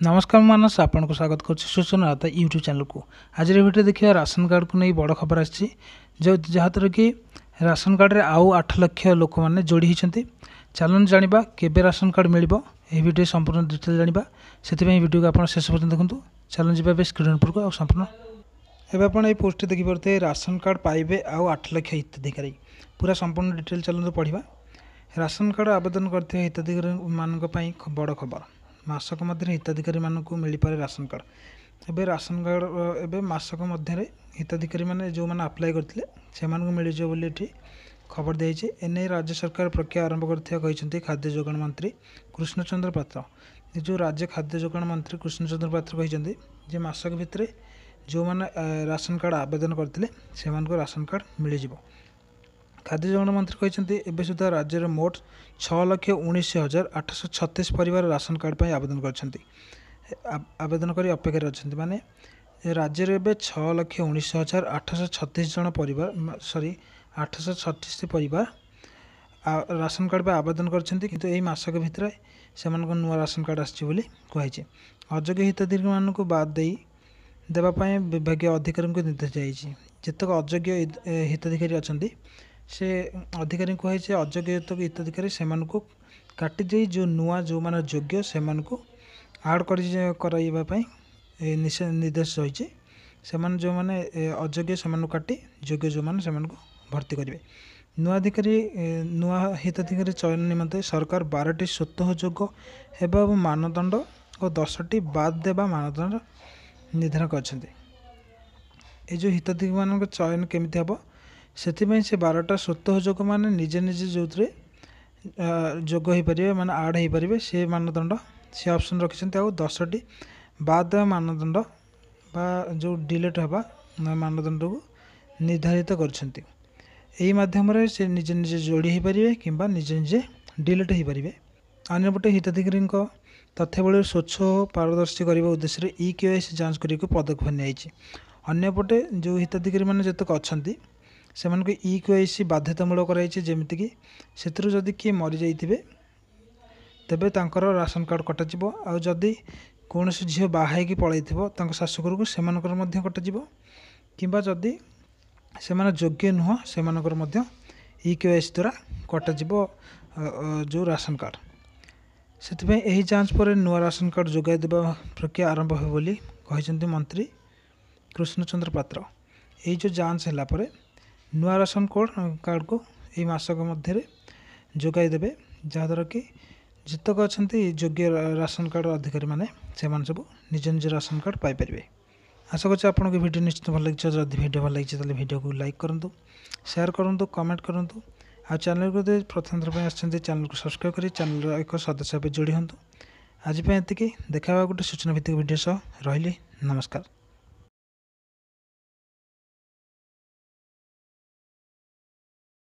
नमस्कार मानस आपन को स्वागत कर सूचना आता यूट्यूब चैनल को। आज भिडियो देखिए राशन कार्ड को नहीं बड़ खबर आसी जहाँद्वारा कि राशन कार्ड रे आउ 8 लाख लोक मैंने जोड़ी होती। चलन जाना केबे राशन कार्ड मिल भिडियो संपूर्ण डिटेल जाना से भिडियो को आप शेष पर्यटन देखूँ। चलन जी स्क्रीन पर को संपूर्ण एवं आप पोस्ट देखिपे राशन कार्ड पाइबे आउ 8 लाख हिताधिकारी पूरा संपूर्ण डिटेल चलते पढ़ा। राशन कार्ड आवेदन करते हिताधिकारी मान बड़ खबर मासक मध्य हिताधिकारी मानक मिल पारे राशन कार्ड। एबे राशन कार्ड एबे मासक मध्य हिताधिकारी माने जो मैंने अप्लाई करते से मिल जाए खबर दी। एने राज्य सरकार प्रक्रिया आरंभ कर खाद्य जोगाण मंत्री कृष्णचंद्र पात्र। जो राज्य खाद्य जोगाण मंत्री कृष्णचंद्र पात्र कहते मासक भितर जो मैंने राशन कार्ड आवेदन करते से राशन कार्ड मिल जाए। खाद्य जोगाण मंत्री कहते एवं सुधा राज्य में मोट 6,19,836 परिवार राशन कार्ड पर आवेदन आवेदन कर अपेक्षा अच्छा माने राज्य में 6,19,836 जन परिवार सॉरी 836 परिवार राशन कार्ड पर आवेदन किंतु यही मासक भितर से नुआ राशन कार्ड आसी कहुई। अयोग्य हिताधिकारी मानक बाद देवाई विभाग अधिकारी को निर्देश जाइए। जितक अयोग्य हिताधिकारी अच्छा से अधिकारी कहुई अयोग्य हिताधिकारी से काटिदे जो नुआ जो मान योग्य से आड करवाई निर्देश रही। जो मैंने अयोग्य से काटी योग्य जो मैंने भर्ती करेंगे। नुआ अधिकारी नुआ हिताधिकारी चयन निमंते सरकार 12टी स्वतः जोग एवं मानदंड और 10टी बाद देवा मानदंड निर्धारण कर जो हिताधिकारी मान चयन केमी हम से 12टा स्वतः जोग मैंने निजे निजे जो जोग हो पारे मैंने आड हो पारे से मानदंड से ऑप्शन रखिंट। आ 10टी बाद मानदंड बा जो डिलीट हवा मानदंड को निर्धारित कर माध्यम से निजे निजे जोड़ी हो पारे कि निजे निजे डिलीट हो पारे। अन्यपटे हिताधिकारी तथ्यावली स्वच्छ और पारदर्शी करने उद्देश्य EKYC जांच करने को पदक्षेप नहीं। अन्यपटे जो हिताधिकारी मैंने जितक अच्छा से EKYC बाध्यतामूलक कराइए से जदि किए मरी जाइए तेबे तांकर राशन कार्ड कटाଯିब। आदि कौन झील बाहर पलि शाशुघर को से कटाଯିब कि जदि से योग्य नुह से EKYC द्वारा कटाଯିब जो राशन कार्ड। से यही जांच पर नुआ राशन कार्ड जोगाई देवा प्रक्रिया आरंभ हो बोली कहते मंत्री कृष्णचंद्र पात्र। यही जो जांच है नुआ राशन कार्ड को यही मासक मध्य जोगाई देवे जहाँद्वारा कि जितक अच्छा योग्य राशन कार्ड अधिकारी मैंने सब निज निज राशन कार्ड पाइपर। आशा करते आपको वीडियो निश्चित भल लगी। जब वीडियो भल लगी वीडियो को लाइक करूँ, शेयर करूँ, कमेंट करूँ। आ चैनल को प्रथम थर आसछन्ति चैनल को सब्सक्राइब कर चैनल एक सदस्य जोड़ी हूँ। आज ये देखा गोटे सूचना भित्तिक वीडियो सह रही। नमस्कार।